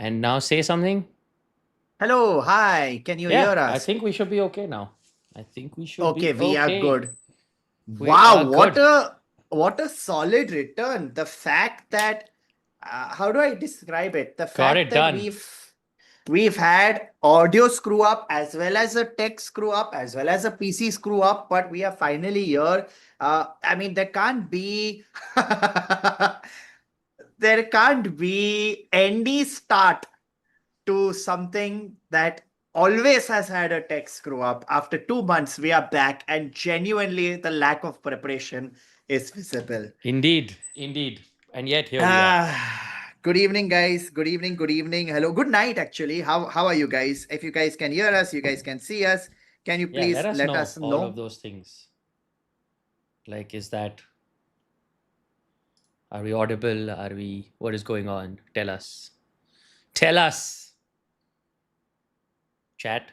And now say something. Hello, hi. Can you Yeah, hear I us? think we should be okay now. I think we should Okay, be we are okay. good. We Wow, are good. what a solid return. The fact that how do I describe it? The Got fact it that done. we've had audio screw up as well as a tech screw up as well as a PC screw up, but we are finally here. I mean, there can't be there can't be any start to something that always has had a tech screw up. After 2 months, we are back, and genuinely, the lack of preparation is visible. Indeed. Indeed. And yet here we are. Good evening, guys. Good evening. Good evening. Hello. Good night, actually. How are you guys? If you guys can hear us, you guys can see us. Can you Yeah, let please us let know us all of know? those things. Like, are we audible? What is going on? Tell us. Tell us. Chat.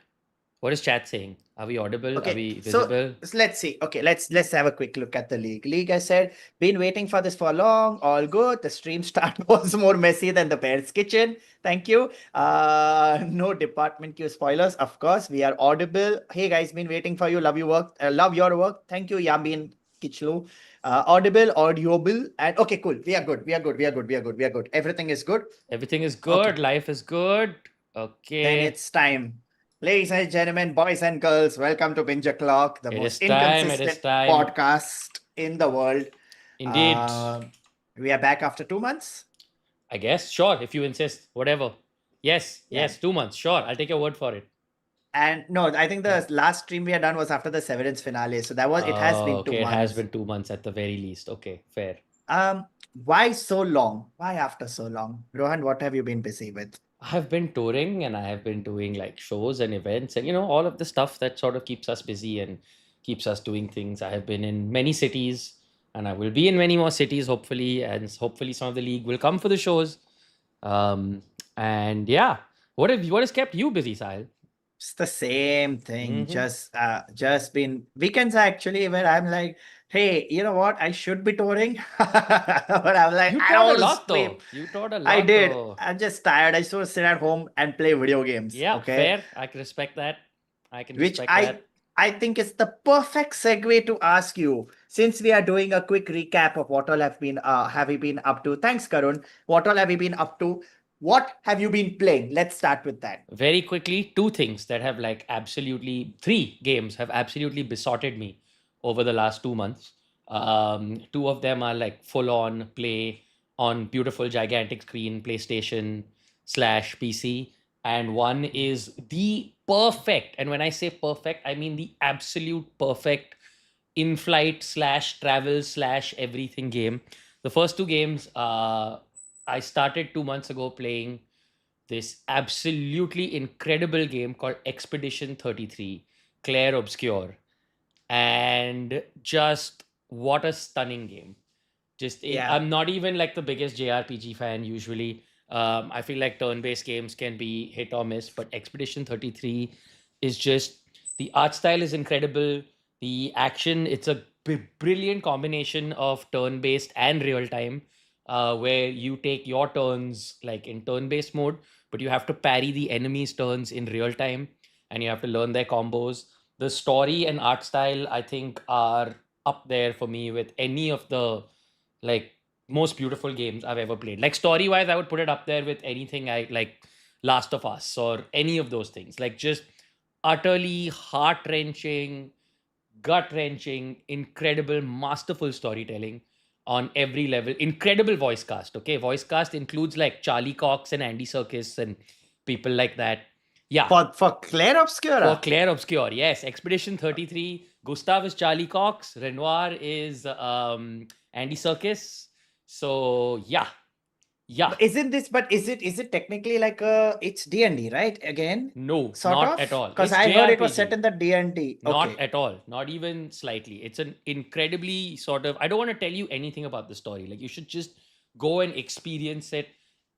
What is chat saying? Are we audible? Are Okay, we so visible? let's see. Okay, let's have a quick look at the league. League, I said, been waiting for this for long. All good. The stream start was more messy than the Bear's kitchen. Thank you. No department Q spoilers. Of course, we are audible. Hey guys, been waiting for you. Love your work. Love your work. Thank you, Yambin Kichlu. Audible, audible, and okay, cool. We are good. We are good. We are good. We are good. We are good. Everything is good. Everything is Okay, good. Life is good. then Okay. it's time. Ladies and gentlemen, boys and girls, welcome to Binge-O-Clock, the It is most time. It is inconsistent time. podcast in the world. Indeed. Uh, we are back after 2 months. I guess. Sure. If you insist. Whatever. Yes. Yeah. Yes. 2 months. Sure. I'll take your word for it. And no, I think Yeah. the last stream we had done was after the Severance finale. So it has Oh, been two okay. It has months. been 2 months at the very least. Okay. Fair. Why so long? Why after so long? Rohan, what have you been busy with? I've been touring and I have been doing like shows and events and, all of the stuff that sort of keeps us busy and keeps us doing things. I have been in many cities and I will be in many more cities, hopefully. And hopefully some of the league will come for the shows. Um, and yeah, what has kept you busy, Sahil? It's the same thing. Mm-hmm. Just been weekends actually where I'm like, hey, you know what? I should be touring, but I'm like, You I don't toured a want to lot sleep. though. You toured a I lot did. though. I'm just tired. I just want to sit at home and play video games. Yeah, Okay, fair. I can respect that. I can which respect I that. I think is the perfect segue to ask you, since we are doing a quick recap of what all have you been up to. Thanks, Karun. What all have you been up to? What have you been playing? Let's start with that. Very quickly, two things that have like absolutely, three games have absolutely besotted me over the last 2 months. Two of them are like full on play on beautiful gigantic screen PlayStation slash PC, and one is the perfect, and when I say perfect, I mean the absolute perfect in flight slash travel slash everything game. The first two games, I started 2 months ago playing this absolutely incredible game called Expedition 33, Claire Obscure. And just what a stunning game. Yeah. I'm not even like the biggest JRPG fan usually. I feel like turn based games can be hit or miss, but Expedition 33 is just the art style is incredible. The action, it's a brilliant combination of turn based and real time, where you take your turns like in turn based mode, but you have to parry the enemy's turns in real time and you have to learn their combos. The story and art style, I think, are up there for me with any of the like most beautiful games I've ever played. Like story wise, I would put it up there with anything I like Last of Us or any of those things. Like just utterly heart wrenching, gut wrenching, incredible, masterful storytelling on every level. Incredible voice cast. Okay, voice cast includes like Charlie Cox and Andy Serkis and people like that. Yeah, For Claire for Obscura. Claire Obscure, yes. Expedition 33. Gustav is Charlie Cox. Renoir is Andy Serkis. So yeah, yeah. But is it technically like it's D&D, right? Again, No, sort not at of? all. Because It's I heard it was set JRPG. in the D&D. Not Okay. at all. Not even slightly. It's an incredibly sort of. I don't want to tell you anything about the story. Like you should just go and experience it.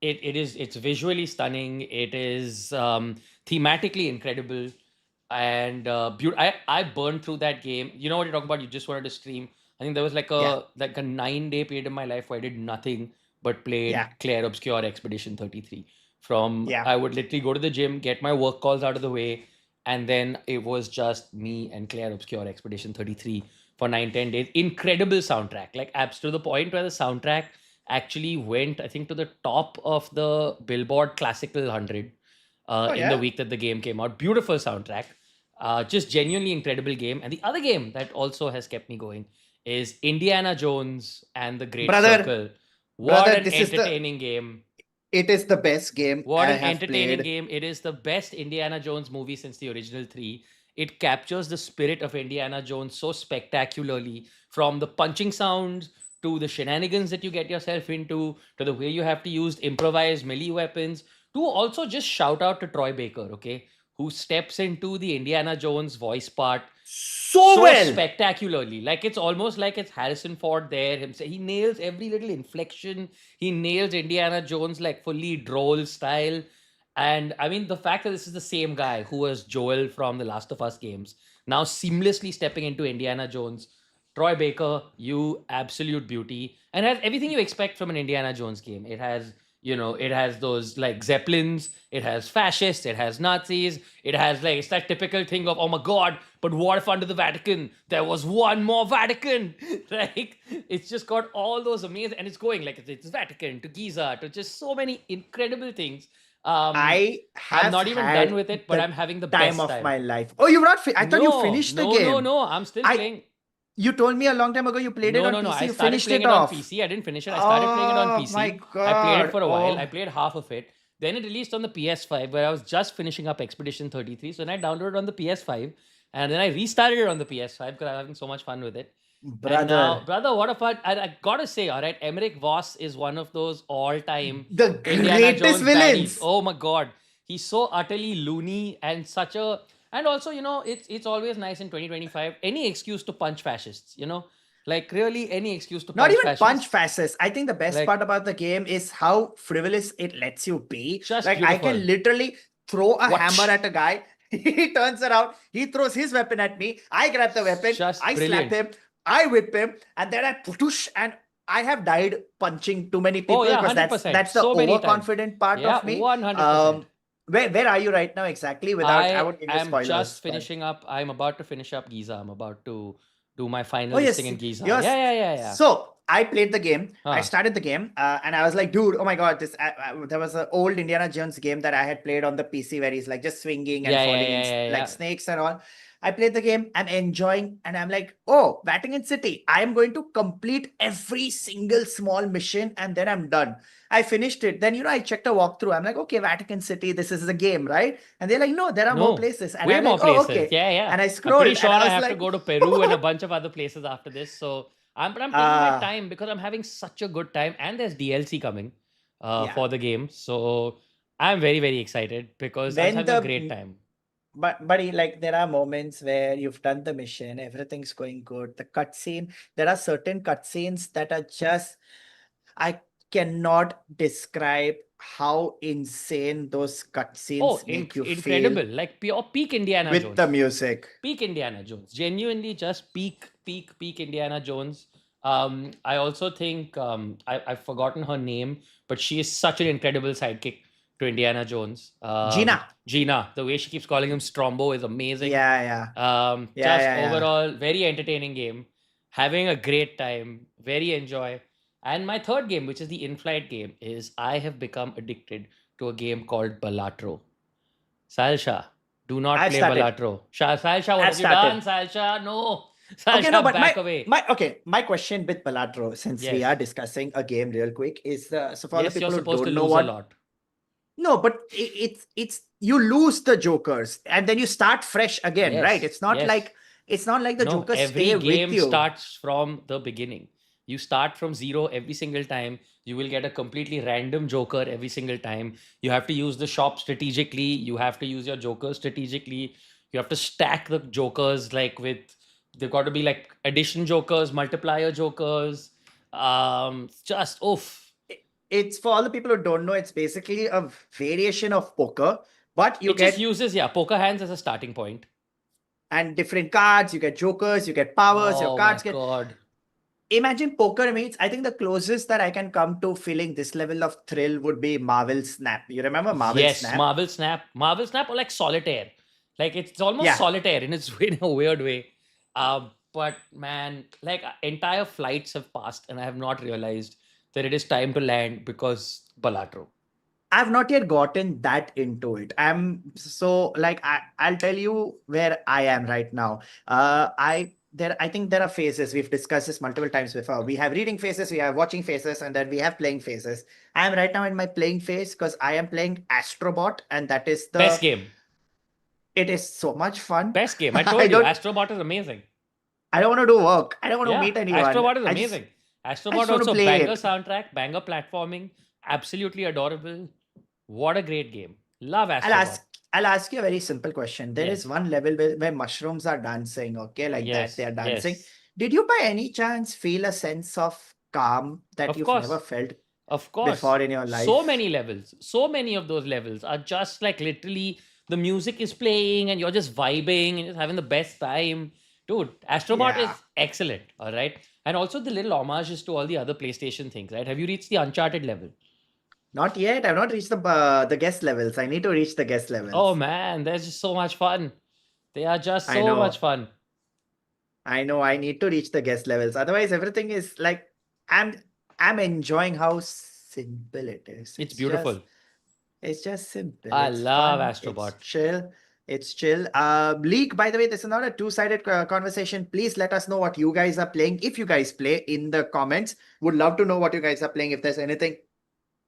It's visually stunning. It is thematically incredible, and I burned through that game. You know what you're talking about? You just wanted to stream. I think there was Yeah. like a 9 day period in my life where I did nothing but played Yeah. Claire Obscure Expedition 33. Yeah. I would literally go to the gym, get my work calls out of the way, and then it was just me and Claire Obscure Expedition 33 for 9-10 days. Incredible soundtrack, like abs to the point where the soundtrack actually went, I think, to the top of the Billboard Classical 100 Oh, in the yeah. week that the game came out. Beautiful soundtrack, just genuinely incredible game. And the other game that also has kept me going is Indiana Jones and the Great Brother, Circle. What brother, an entertaining game! it is the best game What I an have entertaining played. game. It is the best Indiana Jones movie since the original three. It captures the spirit of Indiana Jones so spectacularly, from the punching sounds to the shenanigans that you get yourself into, to the way you have to use improvised melee weapons, to also just shout out to Troy Baker, okay, who steps into the Indiana Jones voice part So so well. spectacularly. Like it's almost like it's Harrison Ford there himself. He nails every little inflection. He nails Indiana Jones like fully droll style. And I mean, the fact that this is the same guy who was Joel from the Last of Us games, now seamlessly stepping into Indiana Jones. Troy Baker, you absolute beauty, and has everything you expect from an Indiana Jones game. It has, it has those like zeppelins, it has fascists, it has Nazis, it has like it's that typical thing of, oh my god, but what if under the Vatican there was one more Vatican? Like it's just got all those amazing, and it's going like it's Vatican to Giza to just so many incredible things. um I I'm have not even done had with it, but the I'm having the time best of time. my life. Oh, you've not? I thought you No, finished the no, no, game. no, I'm still I. playing. You told me a long time ago you played it No, on no, no. PC. I You started finished playing it it on off. PC. I didn't finish it. I started playing it on Oh my PC. I played it god. for a while. I Oh, played half of it. Then it released on the PS5, where I was just finishing up Expedition 33. So then I downloaded it on the PS5, and then I restarted it on the PS5 because I was having so much fun with it. And now, brother, brother, what a fun! I gotta say, all right, Emmerich Voss is one of those all-time the Indiana greatest Jones baddies. villains. Oh my god, he's so utterly loony and such a. And also, it's always nice in 2025. Any excuse to punch fascists, like really any excuse to Not punch even punch fascists. fascists. I think the best Like part about the game is how frivolous it lets you be. just Like I beautiful. can literally throw a hammer Watch. at a guy. He turns around, he throws his weapon at me. I grab the weapon, Just I slap brilliant. him, I whip him, and then I push and I have died punching too many Oh people yeah, because 100%. that's the So many times. overconfident part Yeah, of me. 100%. Where are you right now exactly? Without I I won't give you am spoilers, just but finishing up. I'm about to finish up Giza. I'm about to do my oh final this thing yes, in Giza. yes. Yeah, yeah, yeah, yeah. So I played the game. I Huh. started the game, and I was like, dude, oh my god, this. There was an old Indiana Jones game that I had played on the PC where he's like just swinging and Yeah, yeah, falling in yeah, yeah, like yeah. snakes and all. I played the game. I'm enjoying, and I'm like, oh, Vatican City. I am going to complete every single small mission, and then I'm done. I finished it. Then I checked a walkthrough. I'm like, okay, Vatican City. This is a game, right? And they're like, no, there are more No, places. And way I'm like, more oh, places. okay. Yeah, yeah. And I I'm pretty scrolled, sure and I I was have to like, go to Peru and a bunch of other places after this. So but I'm taking my ah, time because I'm having such a good time, and there's DLC coming yeah. for the game. So I'm very, very excited because I'm just When having a great the time. But buddy, like there are moments where you've done the mission, everything's going good. The cutscene, there are certain cutscenes that are just I cannot describe how insane those Oh, cutscenes make you feel incredible! Like pure peak Indiana with the Jones. music. Peak Indiana Jones. Genuinely just peak Indiana Jones. I also think I've forgotten her name, but she is such an incredible sidekick to Indiana Jones. Gina. Gina, the way she keeps calling him Strombo is amazing. Yeah, yeah. Yeah, Just yeah, yeah. overall, very entertaining game. Having a great time. Very enjoy. And my third game, which is the in-flight game, is I have become addicted to a game called Balatro. Sahil Shah, do not I've play started. Balatro. Sahil Shah, what I've have you done? started. Sahil Shah, no. Sahil Okay, no, Shah, but back away. my question with Balatro, since we are Yes. discussing a game real quick, is so for all the Yes, you're people who supposed to don't know lose a what. lot. No, but it's you lose the jokers and then you start fresh again, right? Yes, yes. It's not like the No, jokers every stay with game you. starts from the beginning. You start from zero every single time. You will get a completely random joker every single time. You have to use the shop strategically. You have to use your jokers strategically. You have to stack the jokers like they've got to be like addition jokers, multiplier jokers. Just oof. It's for all the people who don't know, it's basically a variation of poker, but you It just get uses, yeah, poker hands as a starting point. and different cards, you get jokers, you get powers, your Oh my cards get god. imagine poker meets. I think the closest that I can come to feeling this level of thrill would be Marvel Snap. You remember Marvel Yes, Snap? Marvel Snap, or like Solitaire. Like it's almost Yeah. Solitaire in its in a weird way. But man, like entire flights have passed, and I have not realized that it is time to land because Balatro. I've not yet gotten that into it. I'm so like I'll tell you where I am right now. I think there are phases. We've discussed this multiple times before. We have reading phases, we have watching phases, and then we have playing phases. I am right now in my playing phase because I am playing Astrobot, and that is Best the game, it is so much fun. best game. I I told you, don't Astrobot is amazing. I don't want to do work. I don't want to Yeah, meet anyone. Astrobot is amazing. I Astrobot just want to also play banger it. soundtrack, banger platforming, absolutely adorable. What a great game. Love I'll Astrobot. ask I'll ask you a very simple question. There is Yes, one level where mushrooms are dancing, okay, like that they yes, are dancing. yes. Did you by any chance feel a sense of calm that Of you've never course. felt Of course. before in your So life? many levels. So many of those levels are just like literally the music is playing and you're just vibing and just having the best time. Dude, Astrobot Yeah. is excellent. All right. And also the little homages to all the other PlayStation things, right? Have you reached the Uncharted level? Not yet. I've not reached the guest levels. I need to reach the guest Oh levels. man, they're just so much fun. They are just I so much know. fun. I know I need to reach the guest levels. Otherwise, everything is like I'm I'm enjoying how simple it is. It's beautiful. It's just simple. I It's love fun. It's Astrobot. chill. It's chill. League, by the way, this is not a two-sided conversation. Please let us know what you guys are playing. If you guys play in the comments, would love to know what you guys are playing. If there's anything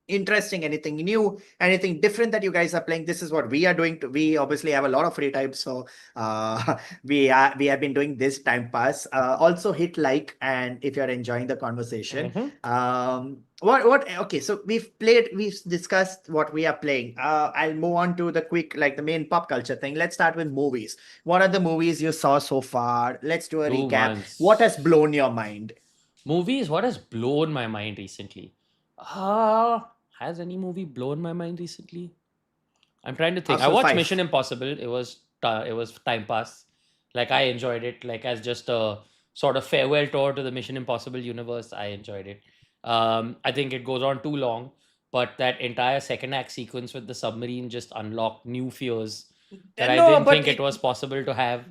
interesting, anything new, anything different that you guys are playing, this is what we are doing. We obviously have a lot of free time, so we have been doing this time pass. Also hit like, and if you're enjoying the conversation, Hmm. what okay, so we've discussed what we are playing. I'll move on to the quick, like the main pop culture thing. Let's start with movies. What are the movies you saw so far? Let's do a Two recap. What has months. blown your mind? Movies, what has blown my mind recently? Has any movie blown my mind recently? I'm trying to think. I Household watched Mission 5. Impossible. It was time pass. Like I enjoyed it. Like as just a sort of farewell tour to the Mission Impossible universe. I enjoyed it. I think it goes on too long, but that entire second act sequence with the submarine just unlocked new fears that I No, didn't but think it was possible to have.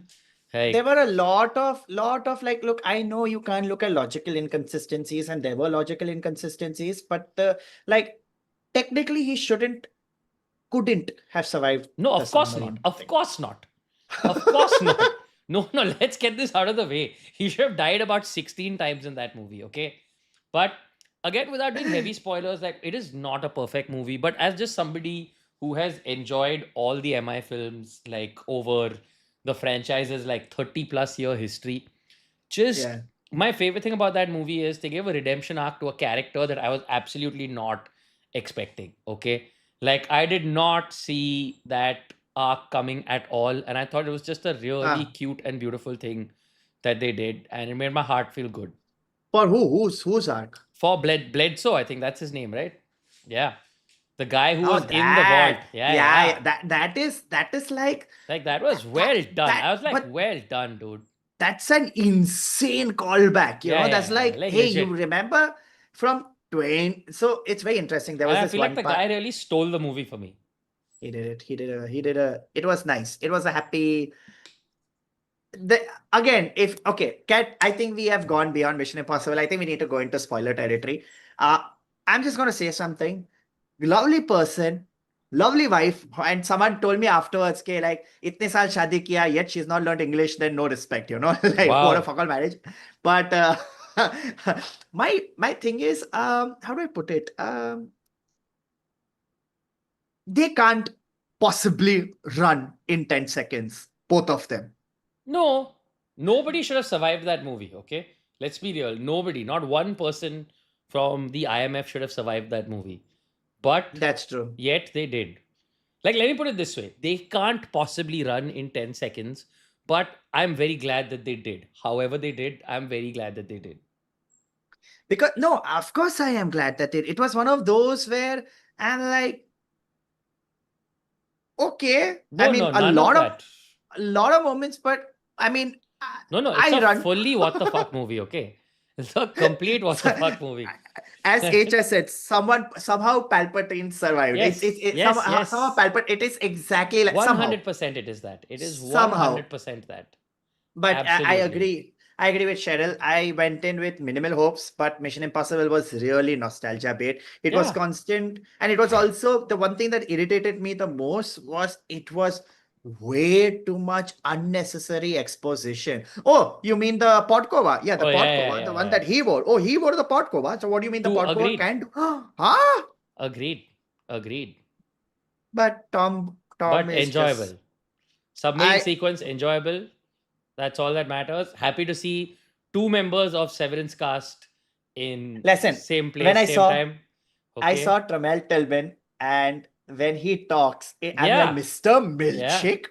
there Like, were a lot of like, look, I know you can't look at logical inconsistencies, and there were logical inconsistencies, but like technically he couldn't have survived no, the of course not. submarine Of thing. course not. Of course not. No, no, let's get this out of the way. He should have died about 16 times in that movie, okay? But again, without doing heavy spoilers, like it is not a perfect movie. But as just somebody who has enjoyed all the MI films, like over the franchise's like 30 plus year history, just Yeah. my favorite thing about that movie is they gave a redemption arc to a character that I was absolutely not expecting. Okay. Like I did not see that arc coming at all. And I thought it was just a really Ah, cute and beautiful thing that they did. And it made my heart feel good. for whose arc? For Bledsoe, I think that's his name, right? Yeah. The guy who Oh, was in the vault. that. Yeah, Yeah, yeah. yeah, that is like Like that was that well done. that I was like, but well done, dude. that's an insane callback, Yeah, that's yeah, yeah. like, Like hey, you legit. remember from Twain? So it's very interesting. There And was I this feel like one the part. guy really stole the movie for me. He did it. He did a. It was nice. It was a happy. The if okay, Cat. I think we have gone beyond Mission Impossible. I think we need to go into spoiler territory. Uh, I'm just gonna say something. Lovely person, lovely wife, and someone told me afterwards, "Okay, like itne saal shadi kiya, yet she's not learned English. Then no respect, like what a Wow. fuck all marriage." But my thing is, how do I put it? They can't possibly run in 10 seconds, both of them. No, nobody should have survived that movie, okay? Let's be real. Nobody, not one person from the IMF should have survived that movie. But That's true. yet they did. Like, let me put it this way, they can't possibly run in 10 seconds, but I'm very glad that they did. However, they did, I'm very glad that they did. Because no, of course I am glad that it was one of those where I'm like, okay. I No, mean, no, none of that. a lot of moments, but I mean, No, no, it's I a run. fully what the fuck movie, okay? It's a complete what the fuck movie. As HS said, somehow Palpatine survived. Yes, It yes, somehow yes. Palpatine. It is exactly like somehow. 100% it is that. It is Somehow. 100% that. But I Absolutely. agree. I agree with Cheryl. I went in with minimal hopes, but Mission Impossible was really nostalgia bait. It was Yeah. constant, and it was also the one thing that irritated me the most was it was way too much unnecessary exposition. Oh, you mean the podkova? Yeah, the Oh, yeah, yeah, podkova, the yeah, one yeah. that he wore. Oh, he wore the podkova. So what do you mean the Two, podkova agreed. can do? Huh? Agreed. Agreed. But Tom But is just enjoyable. Submarine I sequence, enjoyable. That's all that matters. Happy to see two members of Severance cast in listen. same When place, same time. I Okay. saw Tramel Tillman, and when he talks, I'm like, Yeah. Mr. Yeah. Milkshake,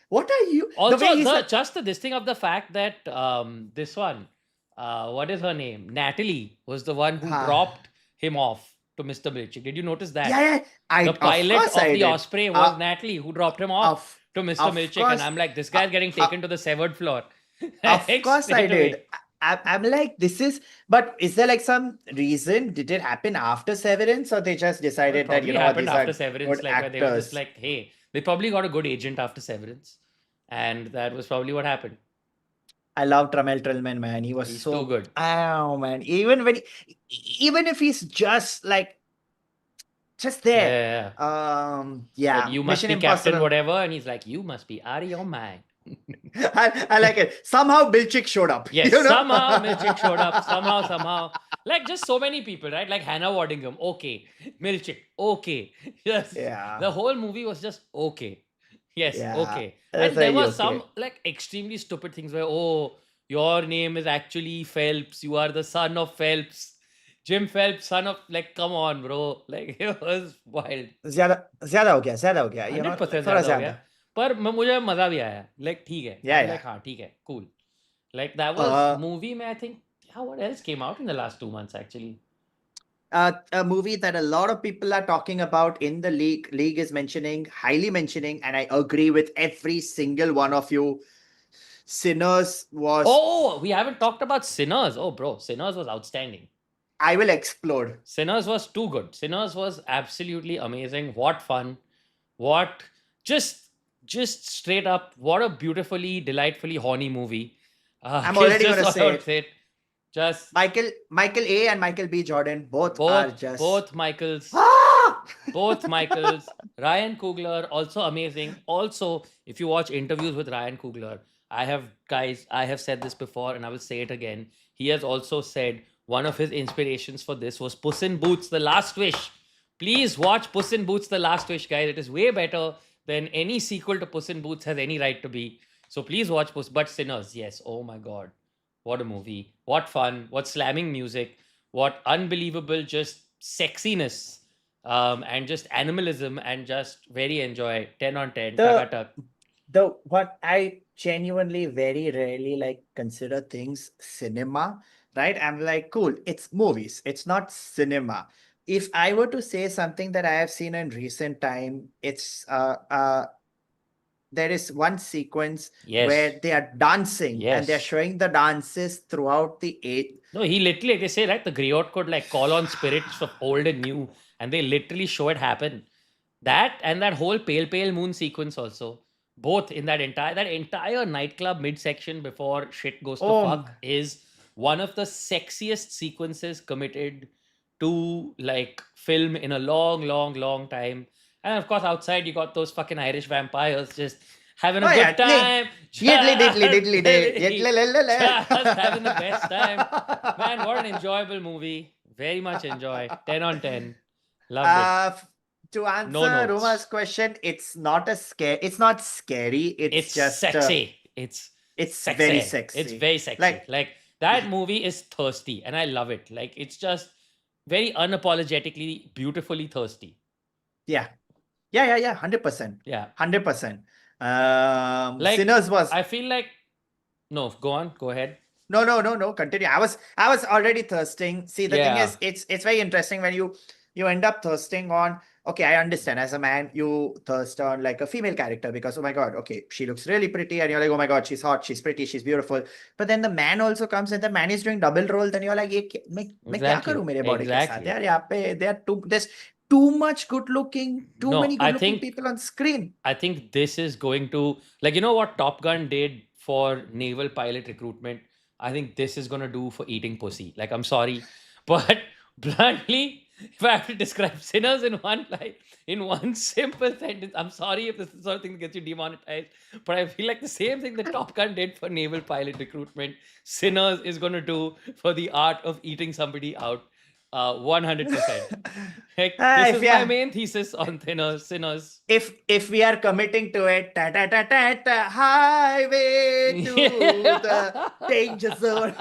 what are you? The way Also, he's like, this thing of the fact that this one, what is her name? Natalie was the one who ah, dropped him off to Mr. Milchick. Did you notice yeah, that? yeah, The of pilot course of I the did. Osprey was Uh, Natalie who dropped him off of, to Mr. of Milchick. And course, I'm like, this uh, guy's getting uh, taken to the severed floor. of Like, course I straight did. away. I'm like, this is, but is there like some reason? Did it happen after Severance, or they just Well, it decided that, probably you know what, happened these after are Severance, good like where they were just actors? like, hey, they probably got a good agent after Severance. And that was probably what happened. I love Tramel Tillman, man. He was He's too so, good. oh man. Even if he's just like just Yeah, there. yeah, yeah. Like, Yeah, you must Mission be Captain Impossible. whatever. And he's like, you must be out of your mind. I like it. Somehow Bill Chick showed up, Yes, you know? somehow Milchick showed up. Somehow. Like, just so many people, right? Like Hannah Waddingham, okay. Milchick, okay. Yes. Yeah, The whole movie was just okay. Yes, yeah. okay. That's And there very were some okay. like extremely stupid things where, oh, your name is actually Phelps. You are the son of Phelps. Jim Phelps, son of, like, come on, bro. Like, it was wild. ज्यादा ज्यादा हो गया, you know, 100% थोड़ा ज़्यादा हो गया। ज्यादा. पर मुझे मज़ा भी आया। लाइक ठीक है। Yeah, I'm yeah. like हाँ, ठीक है, cool. Like that was Uh, movie में I think, yeah, what else came out in the last 2 months actually? a movie that a lot of people are talking about in the league. League is mentioning, highly mentioning, and I agree with every single one of you. Sinners was. Oh, we haven't talked about Sinners. Oh, bro, Sinners was outstanding. I will explode. Sinners was too good. Sinners was absolutely amazing. What fun. What just just straight up, what a beautifully, delightfully horny movie. I'm It's already just gonna what I say would it. say. Just Michael A and Michael B Jordan both are just. both Michaels, Ah! both Michaels, Ryan Coogler, also amazing. Also, if you watch interviews with Ryan Coogler, I have said this before and I will say it again. He has also said one of his inspirations for this was Puss in Boots: The Last Wish. Please watch Puss in Boots: The Last Wish, guys. It is way better than any sequel to Puss in Boots has any right to be. So please watch Puss. But Sinners, yes. Oh my God, what a movie! What fun! What slamming music! What unbelievable just sexiness, and just animalism, and just very enjoy. 10 on 10. the Takatak. the what I genuinely very rarely like consider things cinema, right? I'm like, cool, it's movies, it's not cinema. If I were to say something that I have seen in recent time, it's there is one sequence Yes. where they are dancing and they're Yes. showing the dances throughout the eight. No, he literally, they say, right, the griot could like call on spirits of old and new, and they literally show it happen. That and that whole pale moon sequence also, both in that entire nightclub midsection before shit goes to Oh, fuck, is one of the sexiest sequences committed to like film in a long time. And of course, outside you got those fucking Irish vampires just having a oh good yeah, time, diddly diddly diddly just having the best time. Man, what an diddly. enjoyable movie. Very much enjoy. 10 on 10. Loved it. Uh, to No answer Roma's notes. question, it's not a scare. It's not scary. It's It's just sexy. It's it's very sexy. It's sexy. very sexy. Like Like that movie is thirsty and I love it. Like it's just very unapologetically, beautifully thirsty. yeah, yeah, 100%, Yeah. 100%. Like Sinners was I feel like, no, go on, go ahead. no. Continue. I was already thirsting. See, the thing Yeah. is, it's very interesting when you you end up thirsting on, okay, I understand. As a man, you thirst on like a female character because, oh my God, okay, she looks really pretty. And you're like, oh my God, she's hot, she's pretty, she's beautiful. But then the man also comes and the man is doing double role. Then you're like, मैं क्या Exactly. करूं मेरे body के साथ Exactly. यार यहाँ पे there's too much good looking, too No, many good looking people on screen. I think this is going to, like, you know what Top Gun did for naval pilot recruitment? I think this is going to do for eating pussy. Like, I'm sorry, but bluntly, if I have to describe Sinners in one line, in one simple sentence, I'm sorry if this is the sort of thing that gets you demonetized, but I feel like the same thing that Top Gun did for naval pilot recruitment, Sinners is going to do for the art of eating somebody out. 100%. Heck, this If is my yeah, main thesis on Sinners. if we are committing to it, highway to the danger zone.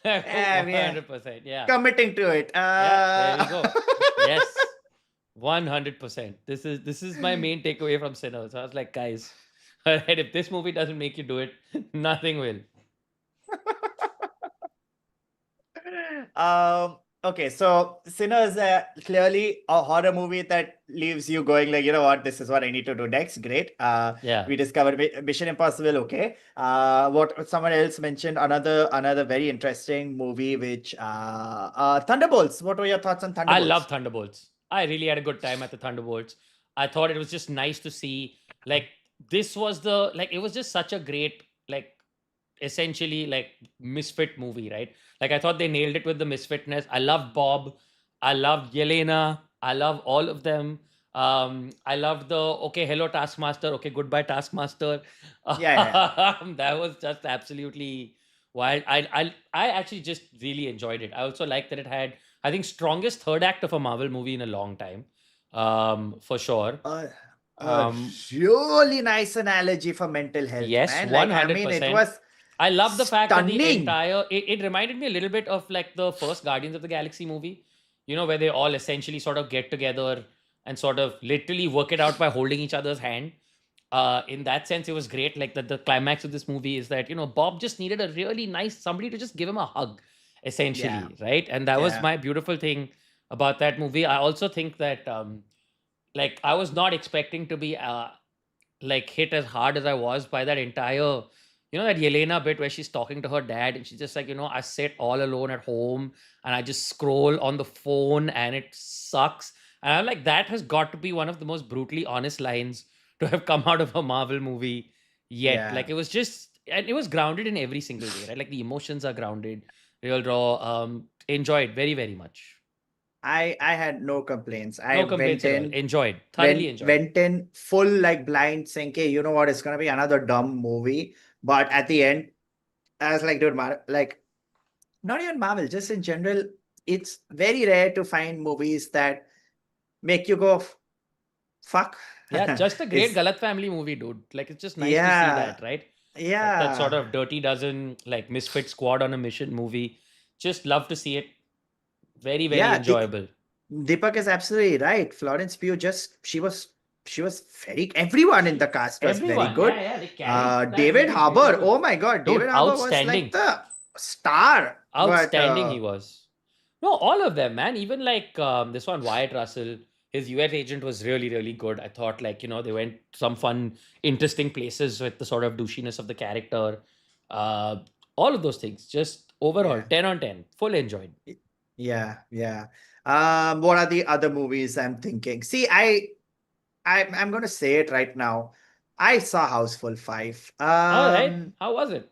Yeah, we are 100%. Yeah. committing to it. Yeah. There we go. Yes. 100%. This is my main takeaway from Sinners. So I was like, guys, all right, if this movie doesn't make you do it, nothing will. Okay, so Sinners, clearly a horror movie that leaves you going like, you know what, this is what I need to do next. Great. Yeah. We discovered Mission Impossible. Okay. What someone else mentioned, another very interesting movie, which Thunderbolts. What were your thoughts on I Thunderbolts? love Thunderbolts. I really had a good time at the Thunderbolts. I thought it was just nice to see, like, this was the, like, it was just such a great, like, essentially, like, misfit movie, right? Like, I thought they nailed it with the misfitness. I loved Bob. I loved Yelena. I love all of them. I loved the, okay, hello Taskmaster, okay, goodbye Taskmaster. Yeah. That was just absolutely wild. I actually just really enjoyed it. I also like that it had, I think, strongest third act of a Marvel movie in a long time. For sure. A Um, really nice analogy for mental health, yes, man. Like, I mean, it 100%. was I love the fact that the stunning. entire, it reminded me a little bit of like the first Guardians of the Galaxy movie, where they all essentially sort of get together and sort of literally work it out by holding each other's hand. In that sense, it was great. Like the climax of this movie is that, Bob just needed a really nice somebody to just give him a hug, Yeah. essentially, right? And that was Yeah. my beautiful thing about that movie. I also think that, like, I was not expecting to be like hit as hard as I was by that entire, that Yelena bit where she's talking to her dad and she's just like, I sit all alone at home and I just scroll on the phone and it sucks. And I'm like, that has got to be one of the most brutally honest lines to have come out of a Marvel movie yet. Yeah. Like, it was just, and it was grounded in every single way, right? Like, the emotions are grounded, real raw. Enjoyed very, very much. I had no complaints. I No went complaints at all. in Enjoyed, thoroughly enjoyed. went in full like blind saying, okay, you know what, it's gonna be another dumb movie. But at the end, I was like, dude, like not even Marvel, just in general, it's very rare to find movies that make you go, fuck. Yeah, just a great It's Galat family movie, dude. Like, it's just nice to see yeah, that, right? That sort yeah, of Dirty Dozen, like, misfit squad on a mission movie. Just love to see it. Very, very yeah. enjoyable. Deepak is absolutely right. Florence Pugh she was very, everyone in the cast was very Everyone, good. yeah, they carried that David movie very Harbour, well. oh my God, Dude, David Harbour was like outstanding. the star. But Outstanding he was. No, all of them, man. Even like this one, Wyatt Russell, his US agent was really, really good. I thought, like, they went some fun, interesting places with the sort of douchiness of the character. Uh, all of those things. Just overall, yeah, 10 on 10. Full enjoyed. yeah. What are the other movies I'm thinking? See, I'm gonna say it right now. I saw Houseful 5. All right. How was it?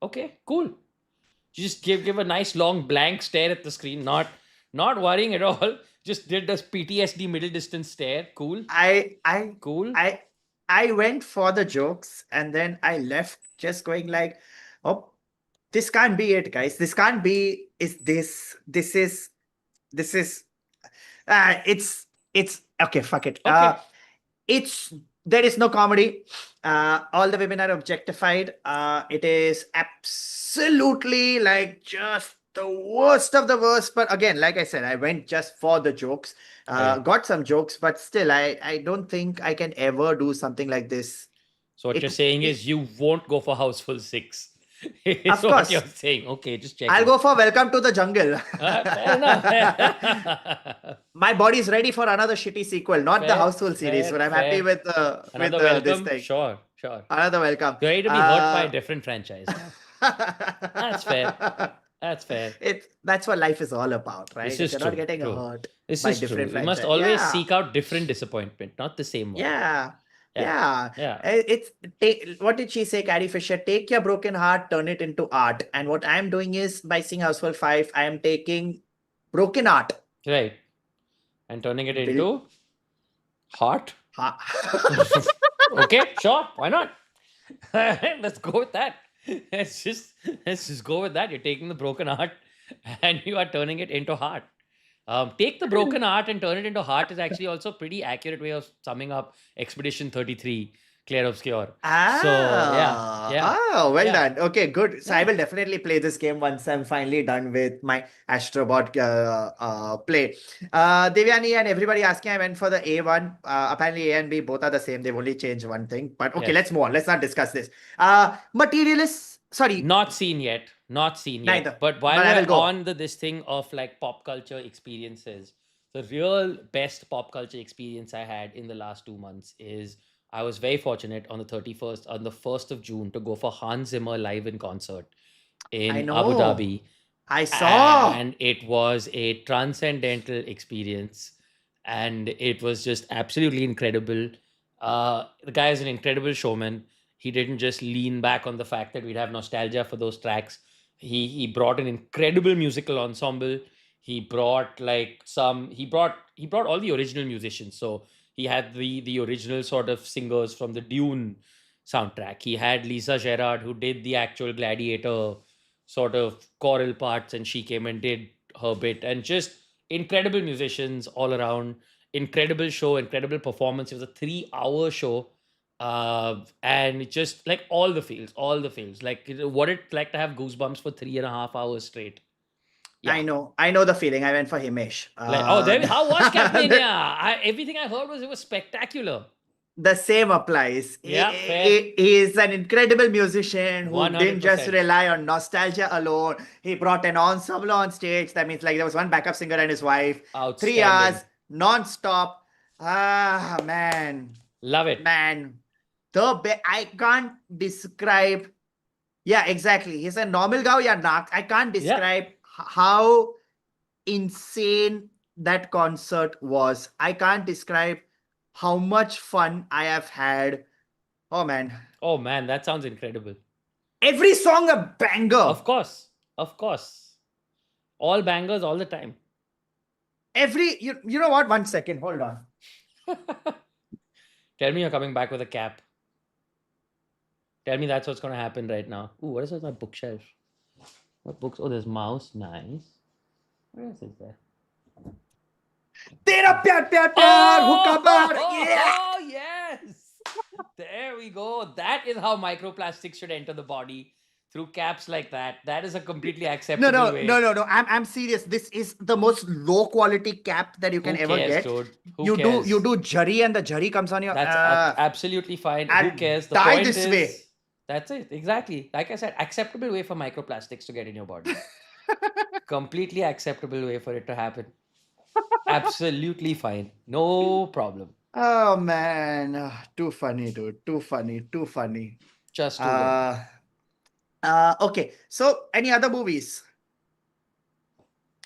Okay, cool. Just give a nice long blank stare at the screen, not worrying at all. Just did this PTSD middle distance stare. Cool. Cool. I went for the jokes and then I left just going like, oh, this can't be it, guys. This can't be. This is. It's okay. Fuck it. Okay. It's there is no comedy. All the women are objectified. It is absolutely like just the worst of the worst. But again, like I said, I went just for the jokes. Right. Got some jokes, but still, I don't think I can ever do something like this. So what It, you're saying it is you won't go for Houseful 6. Is Of what you're course. saying. Okay, just I'll checking. go for Welcome to the Jungle. Fair enough. My body's ready for another shitty sequel, not the Fair, Houseful series, fair, but I'm happy fair. with Another this welcome? thing. Sure, sure. Another welcome. You're ready to be hurt by a different franchise now. That's fair. Uh, That's fair. that's what life is all about, This right? If is you're not true. getting True. hurt This by is true. different You must franchise, always yeah, seek out different disappointment, not the same one. yeah, Yeah. yeah. Yeah. It's what did she say, Carrie Fisher? Take your broken heart, turn it into art. And what I'm doing is by seeing Houseful 5, I am taking broken art, Right. And turning it build into heart. ha- Okay, sure. Why not? Let's go with that. Let's just go with that. You're taking the broken heart and you are turning it into heart. Take the broken heart and turn it into heart is actually also a pretty accurate way of summing up Expedition 33, Clair Obscure. So Well yeah, done. Okay, good. So I yeah. will definitely play this game once I'm finally done with my Astrobot play. Devyani and everybody asking, I went for the A1. Apparently A and B both are the same. They've only changed one thing. But okay, Yes. let's move on. Let's not discuss this. Materialists, sorry, Not seen yet. Not seen yet. neither. But while But I will we're go. on this thing of like pop culture experiences, the real best pop culture experience I had in the last 2 months is I was very fortunate on the 31st, on the 1st of June to go for Hans Zimmer live in concert I in Abu know. Dhabi. I saw. And it was a transcendental experience. And it was just absolutely incredible. The guy is an incredible showman. He didn't just lean back on the fact that we'd have nostalgia for those tracks. He brought an incredible musical ensemble. He brought he brought all the original musicians. So he had the original sort of singers from the Dune soundtrack. He had Lisa Gerard, who did the actual Gladiator sort of choral parts, and she came and did her bit, and just incredible musicians all around. Incredible show, incredible performance. It was a 3 hour show, and it just like all the feels. Like what it like to have goosebumps for 3.5 hours straight. Yeah. I know the feeling. I went for Himesh. Like, oh, there. How was Capmania? Everything I heard was it was spectacular. The same applies. Yeah, fair. He is an incredible musician who One didn't hundred just percent. rely on nostalgia alone. He brought an ensemble on stage. That means like there was one backup singer and his wife. 3 Outstanding. hours non-stop. Ah man, Love it. man. I can't describe. Yeah, exactly. He's a normal guy. Yeah, nak. I can't Yeah. describe how insane that concert was. I can't describe how much fun I have had. Oh man. Oh man, that sounds incredible. Every song a banger. Of course. Of course. All bangers all the time. You know what? 1 second. Hold on. Tell me you're coming back with a cap. Tell me that's what's going to happen right now. Ooh, what is on my bookshelf? What books? Oh, there's mouse. Nice. What else is there? Tera pyar pyar pyar. Hukabar. Yeah. Oh, yes. There we go. That is how microplastics should enter the body, through caps like that. That is a completely acceptable way. No. I'm serious. This is the most low quality cap that you can Who ever cares, get. dude? Who You cares? do jari and the jari comes on your. That's absolutely fine. Who I'll cares? The die point this is, way. that's it. Exactly. Like I said, acceptable way for microplastics to get in your body. Completely acceptable way for it to happen. Absolutely fine. No problem. Oh man, too funny, dude. Too funny. Just too good. Okay. So, any other movies?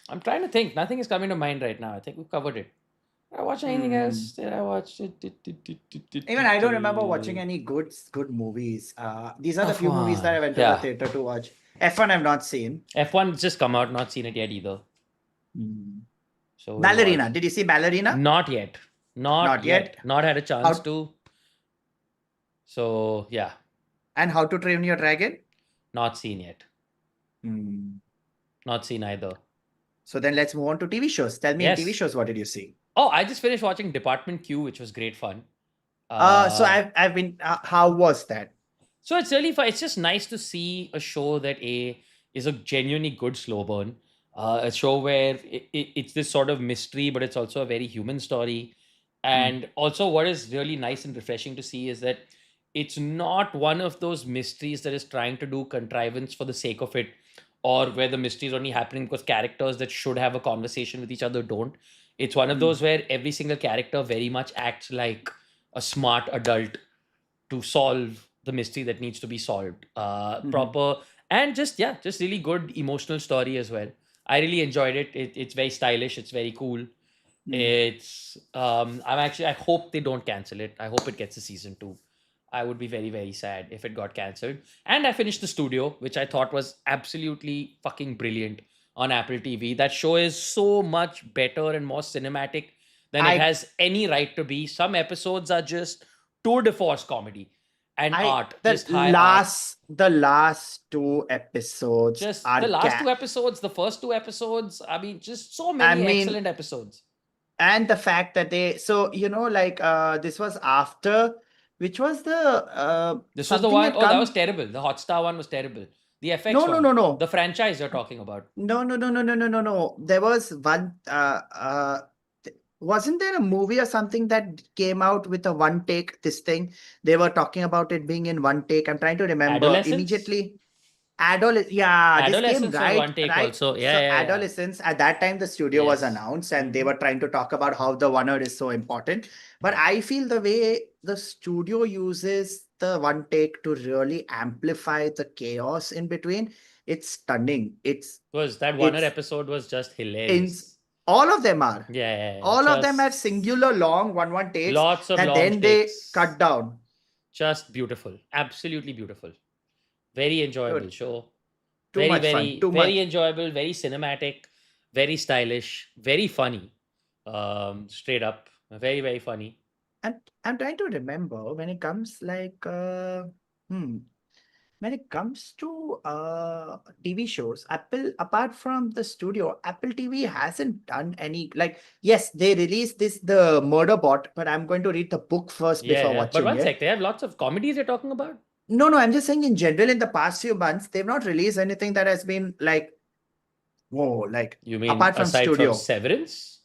I'm trying to think. Nothing is coming to mind right now. I think we've covered it. Did I watch anything else? Did I watch it? Even I don't remember watching any good movies. These are the few movies that I went to the theater to watch. F1 I've not seen. F1 just come out. Not seen it yet either. So Ballerina. Did you see Ballerina? Not yet. Not yet. Not had a chance to. So yeah. And How to Train Your Dragon? Not seen yet. Not seen either. So then let's move on to TV shows. Tell me in TV shows, what did you see? Oh, I just finished watching Department Q, which was great fun. So I've been. How was that? So it's really fun. It's just nice to see a show that is a genuinely good slow burn. A show where it's this sort of mystery, but it's also a very human story. And also, what is really nice and refreshing to see is that it's not one of those mysteries that is trying to do contrivance for the sake of it, or where the mystery is only happening because characters that should have a conversation with each other don't. It's one of Hmm. those where every single character very much acts like a smart adult to solve the mystery that needs to be solved. Mhm. Proper, and just, yeah, just really good emotional story as well. I really enjoyed it. It's very stylish. It's very cool. Hmm. It's I hope they don't cancel it. I hope it gets a season 2. I would be very, very sad if it got cancelled. And I finished The Studio, which I thought was absolutely fucking brilliant on Apple TV. That show is so much better and more cinematic than it I has any right to be. Some episodes are just tour de force comedy and I art, just high art. the last two episodes Just the are last two episodes, the first two episodes, I mean, just so I many mean, excellent episodes. and the fact that they, so like this was after, which was the This was the something one, that oh, that was come. terrible. The Hotstar one was terrible. The FX No, no, one, no, the no. franchise you're talking about. No, no, no, no, no, no, no, no. There was one. Wasn't there a movie or something that came out with a one take? This thing they were talking about it being in one take. I'm trying to remember Adolescence? immediately. Yeah, this came Adolescence was one right, take right. also. Yeah, So yeah, yeah. adolescence at that time, the studio was Yes. announced, and they Hmm. were trying to talk about how the one word is so important. But I feel the way the studio uses the one take to really amplify the chaos in between, it's stunning. Was that Warner It's episode was just in hilarious. all of them are. Yeah, yeah, yeah. All of them have Just singular long one takes lots of that long then they takes. cut down. Just beautiful. Absolutely beautiful. Very enjoyable Dude, show. too Very, much fun. very, Too very much. enjoyable, very cinematic, very stylish, very funny. Straight up. Very, very funny. And I'm trying to remember when it comes hmm, when it comes to TV shows, Apple, apart from the studio, Apple TV hasn't done any, like, yes, they released the Murder Bot, but I'm going to read the book first Yeah, before yeah. But watching one sec, it. they have lots of comedies you're talking about? No, no, I'm just saying in general, in the past few months, they've not released anything that has been like, whoa, like You mean apart from aside from studio. Severance?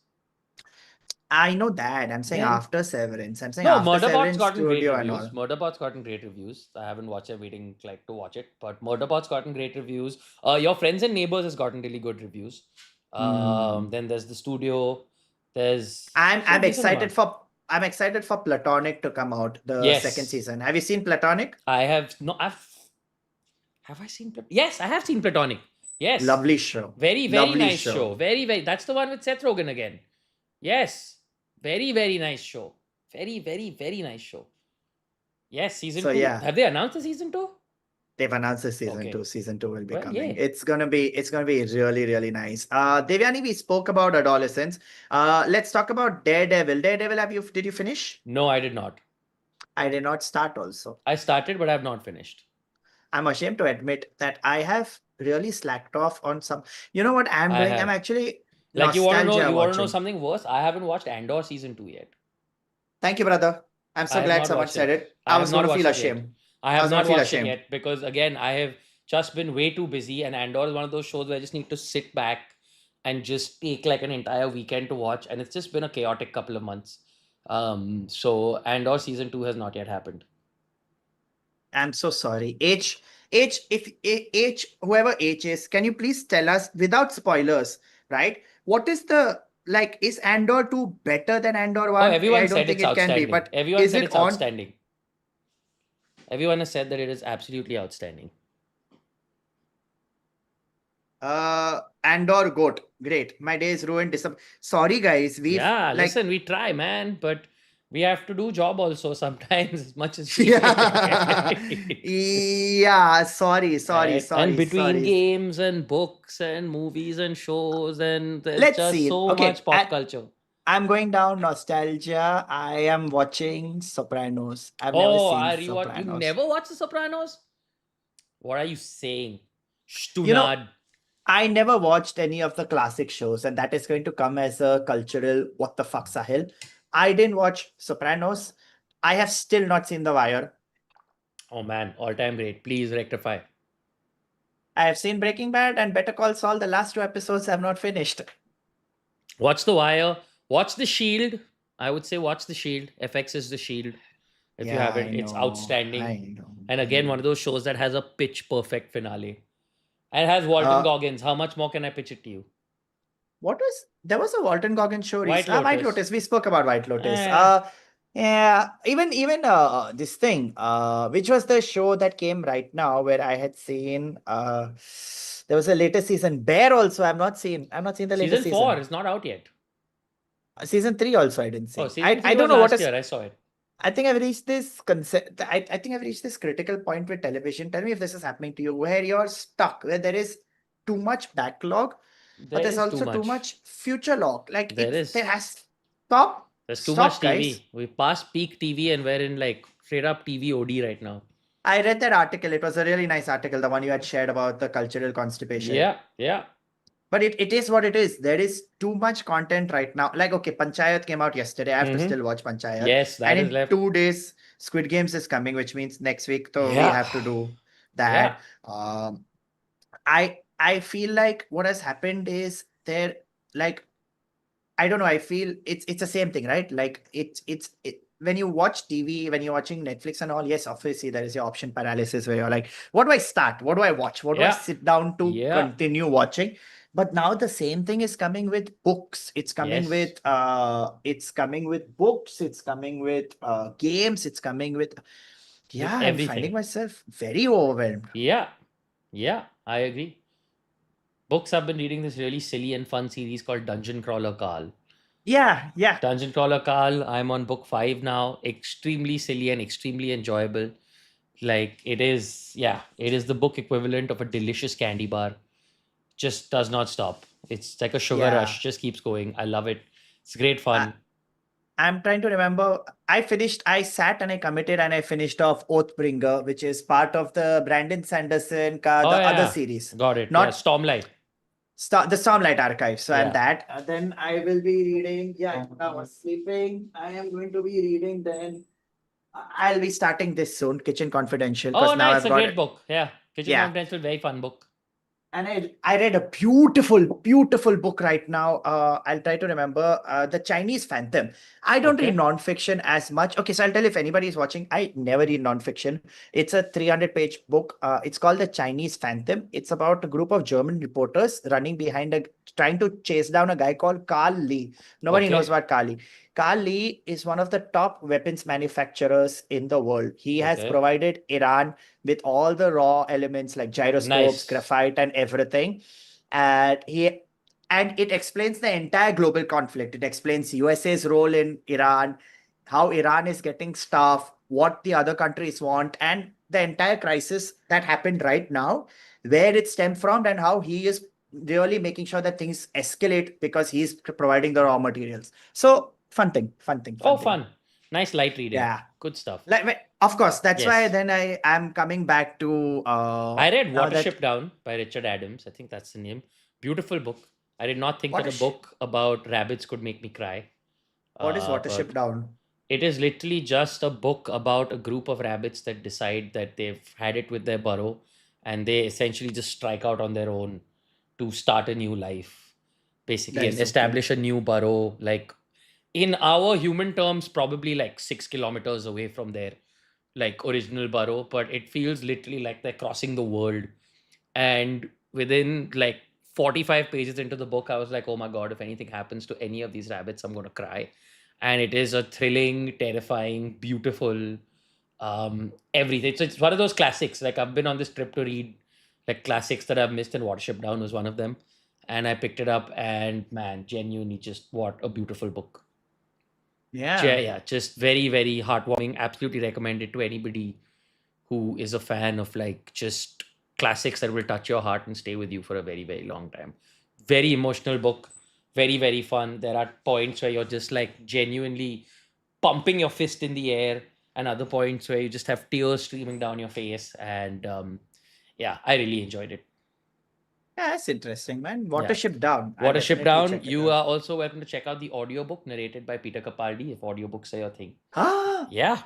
I know that. I'm saying Yeah. after Severance. I'm saying No, after Murderbot's Severance gotten great studio and reviews. all. Murderbot's gotten great reviews. I haven't watched it, waiting like to watch it, but Murderbot's gotten great reviews. Your Friends and Neighbors has gotten really good reviews. Hmm. Then there's the studio. There's I'm some I'm decent amount. excited for I'm excited for Platonic to come out, the second Yes, season. Have you seen Platonic? I have. No, have I seen? Yes, I have seen Platonic. Yes, Lovely show. very, very Lovely nice show. show. Very, very. That's the one with Seth Rogen again. Yes, very, very nice show. Very, very, very nice show. Yes, season So two. yeah, Have they announced the season two? they've announced the season Okay. two. Season two will be Well, coming. yeah. It's gonna be really, really nice. Devyani, we spoke about adolescence. Let's talk about Daredevil. Daredevil, did you finish? No, I did not. I did not start also. I started, but I have not finished. I'm ashamed to admit that I have really slacked off on some. You know what I'm I doing? I'm have. actually Like, nostalgia you want to know watching. something worse? I haven't watched Andor season 2 yet. Thank you, brother. I'm I so have glad not someone watched said it. it. I I have was not gonna feel watched it yet. ashamed. I I have was gonna not feel watched it ashamed. yet because, again, I have just been way too busy, and Andor is one of those shows where I just need to sit back and just take like an entire weekend to watch, and it's just been a chaotic couple of months. So Andor season 2 has not yet happened. I'm so sorry. If whoever H is, can you please tell us without spoilers, right? What is the, like, is Andor 2 better than Andor Oh, 1? I everyone don't said think it's it can be, outstanding. but Everyone is said it it's on outstanding. Everyone has said that it is absolutely outstanding. Andor GOAT? Great. My day is ruined. Sorry guys, we've Yeah, like listen, we try, man, but we have to do job also sometimes as much as we yeah. can. Yeah, sorry, sorry, Right? And sorry, between sorry. games and books and movies and shows, and there's Let's just see. so much Okay, pop culture. I'm going down nostalgia. I am watching Sopranos. I've never Oh, seen I rewatch. You Sopranos. never watched The Sopranos? What are you saying? You know, Stunad. I never watched any of the classic shows, and that is going to come as a cultural what the fuck, Sahil. I didn't watch Sopranos. I have still not seen The Wire. Oh man, all time great. Please rectify. I have seen Breaking Bad and Better Call Saul. The last two episodes have not finished. Watch The Wire. Watch The Shield. I would say watch The Shield. FX is The Shield. If you Yeah, I haven't, it's know. outstanding. I know. And I again, know. one of those shows that has a pitch perfect finale. And it has Walton Uh, Goggins. How much more can I pitch it to you? what was there was a Walton Goggins show White White Lotus. Lotus. We spoke about White Lotus. Eh, Yeah, even this thing, which was the show that came right now where I had seen there was a latest season. Bear also I've not seen the latest season 4 season. is not out yet. Season 3 also I didn't Oh, see. season 3 I don't was know what last is year. I saw it. I think I've reached this concept. I think I've reached this critical point with television. Tell me if this is happening to you, where you're stuck, where there is too much backlog, but There there's is too also too much. much future log. Like There there is. has stop, There's too much stop, guys. TV. We passed peak TV and we're in like straight up TV OD right now. I read that article. It was a really nice article, the one you had shared about the cultural constipation. Yeah, yeah. But it is what it is. There is too much content right now. Like, okay, Panchayat came out yesterday. I have to still watch Panchayat. Yes, And that is in left. 2 days, Squid Games is coming, which means next week, so we Yeah, have to do yeah. that. I feel like what has happened is there, like, I don't know. I feel it's the same thing, right? Like when you watch TV, when you're watching Netflix and all, yes, obviously there is your option paralysis where you're like, what do I start? What do I watch? What do I Yeah, sit down to yeah. continue watching? But now the same thing is coming with books. It's coming Yes. with books. It's coming with games. It's coming with With yeah. I'm finding everything. myself very overwhelmed. Yeah, yeah. I agree. Books, I've been reading this really silly and fun series called Dungeon Crawler Carl. Yeah, yeah. Dungeon Crawler Carl, I'm on book 5 now. Extremely silly and extremely enjoyable. Like it is, yeah, it is the book equivalent of a delicious candy bar. Just does not stop. It's like a sugar Yeah. rush, just keeps going. I love it. It's great fun. I'm trying to remember. I sat and I committed and I finished off Oathbringer, which is part of the Brandon Sanderson, Oh the other yeah, series, got it. Yeah, not Stormlight. the Stormlight Archive. So, and Yeah. that. Then I will be reading. Yeah, I was sleeping. I am going to be reading. Then I'll be starting this soon, Kitchen Confidential, Oh, because now nice. I've A got great it. book. Yeah. Kitchen Yeah. Confidential, very fun book. And I read a beautiful book right now. I'll try to remember The Chinese Phantom. I don't read Okay. nonfiction as much. Okay, so I'll tell you if anybody is watching, I never read nonfiction. It's a 300-page book. It's called The Chinese Phantom. It's about a group of German reporters trying to chase down a guy called Carl Lee. Nobody knows Okay. about Carl Lee. Carl Lee is one of the top weapons manufacturers in the world. He has Okay. provided Iran with all the raw elements like gyroscopes, Nice. graphite, and everything. And it explains the entire global conflict. It explains USA's role in Iran, how Iran is getting stuff, what the other countries want, and the entire crisis that happened right now, where it stemmed from, and how he is really making sure that things escalate because he's providing the raw materials. So fun thing, fun thing, Oh, fun thing. fun. Nice light reading. Yeah. Good stuff. Of course, that's why Yes. then I am coming back to I read now that Watership Down by Richard Adams. I think that's the name. Beautiful book. I did not think that a Watership. book about rabbits could make me cry. What is Watership But Down? it is literally just a book about a group of rabbits that decide that they've had it with their burrow and they essentially just strike out on their own to start a new life, basically, That and is so cute. establish a new burrow. Like in our human terms, probably like 6 kilometers away from their like original burrow, but it feels literally like they're crossing the world. And within like 45 pages into the book, I was like, oh my God, if anything happens to any of these rabbits, I'm going to cry. And it is a thrilling, terrifying, beautiful, everything. So it's one of those classics. Like I've been on this trip to read like classics that I've missed, and Watership Down was one of them. And I picked it up, and man, genuinely, just what a beautiful book. Yeah, just very, very heartwarming. Absolutely recommend it to anybody who is a fan of like just classics that will touch your heart and stay with you for a very, very long time. Very emotional book, very, very fun. There are points where you're just like genuinely pumping your fist in the air, and other points where you just have tears streaming down your face. And yeah, I really enjoyed it. Yeah, that's interesting, man. Yeah. Watership Down. I'll Watership definitely Down, check it you out. are also welcome to check out the audiobook narrated by Peter Capaldi if audiobooks are your thing. Ah, Yeah.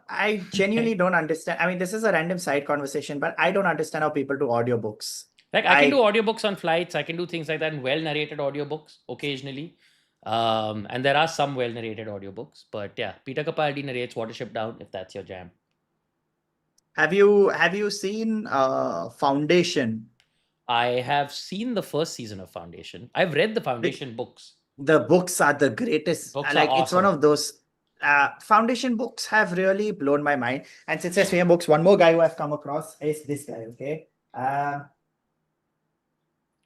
I genuinely don't understand. I mean, this is a random side conversation, but I don't understand how people do audiobooks. Like I can do audiobooks on flights. I can do things like that in well narrated audiobooks occasionally. And there are some well narrated audiobooks, but yeah, Peter Capaldi narrates Watership Down if that's your jam. Have you seen Foundation? I have seen the first season of Foundation. I've read the The, Foundation books. the books are the greatest. Books are Like it's one awesome. of those Foundation books have really blown my mind. And since there's same books, one more guy who I've come across is this guy. Okay,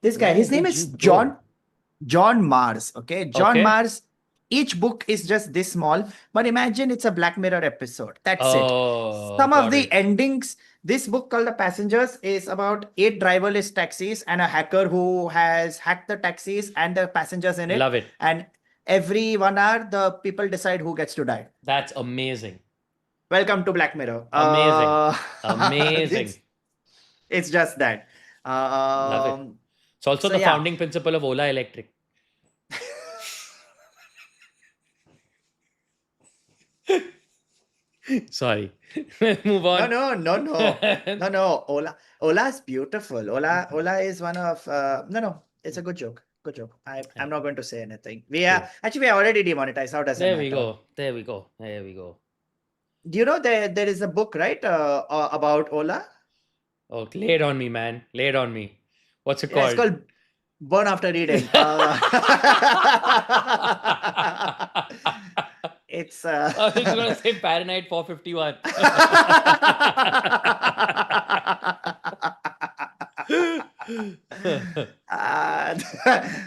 this guy. Where His name did you is go? John Mars. Okay, John Okay. Mars. Each book is just this small, but imagine it's a Black Mirror episode. That's it. Oh, Some of got the it. endings. This book called The Passengers is about 8 driverless taxis and a hacker who has hacked the taxis and the passengers in it. Love it. And every 1 hour, the people decide who gets to die. That's amazing. Welcome to Black Mirror. Amazing. Amazing. It's just that. Love it. It's also So the yeah. founding principle of Ola Electric. Sorry. Move on. No. Ola is beautiful. Ola is one of no. It's a good joke. Good joke. I'm not going to say anything. We are already demonetized. How does it There matter? we go. There we go. There we go. Do you know there is a book, right? About Ola? Oh, lay it on me, man. Lay it on me. What's it Yeah, it's called? called Born After Reading. It's I was gonna say Fahrenheit 451.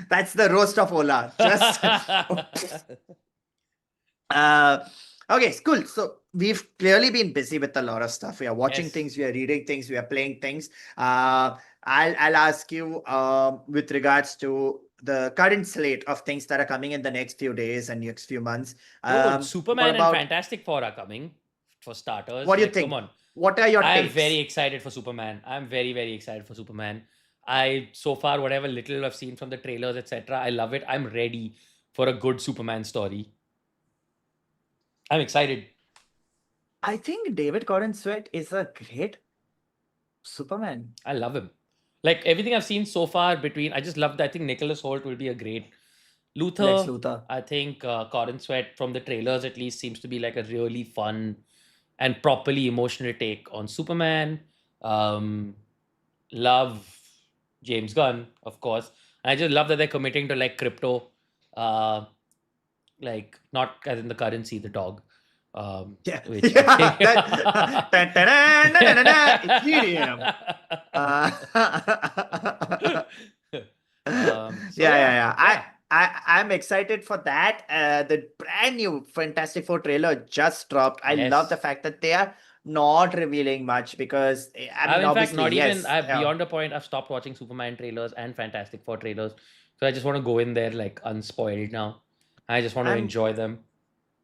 That's the roast of Ola. Just okay, cool. So we've clearly been busy with a lot of stuff. We are watching Yes. things, we are reading things, we are playing things. I'll ask you with regards to the current slate of things that are coming in the next few days and next few months. Dude, Superman what about and Fantastic Four are coming for starters. what do you Like, think? come on. What are your I'm takes? very excited for Superman. I'm very, very excited for Superman. I so far whatever little I've seen from the trailers, etc. I love it. I'm ready for a good Superman story. I'm excited. I think David Gordon Sweat is a great Superman. I love him. Like everything I've seen so far I just love that. I think Nicholas Hoult will be a great Lex Luthor. Luthor. I think Corin Sweat from the trailers at least seems to be like a really fun and properly emotional take on Superman. Love James Gunn, of course. And I just love that they're committing to like crypto, like not as in the currency, the dog. Yeah. Which Ethereum. Yeah. I'm excited for that. The brand new Fantastic Four trailer just dropped. I love the fact that they are not revealing much because I mean, in fact, obviously, not yes, even. Beyond a point, I've stopped watching Superman trailers and Fantastic Four trailers, so I just want to go in there like unspoiled now. I just want to enjoy them.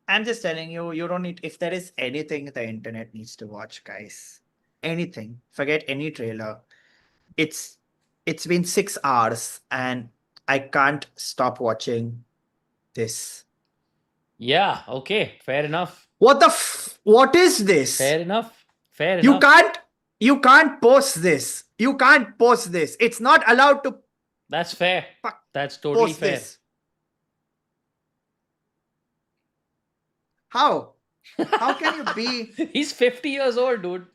I'm just telling you, you don't need. If there is anything the internet needs to watch, guys, anything. Forget any trailer. It's been 6 hours and I can't stop watching this. Yeah. Okay. Fair enough. What what is this? Fair enough. Fair You enough. you can't post this. You can't post this. It's not allowed to. That's fair. That's totally post fair. This. How? How can you be? He's 50 years old, dude.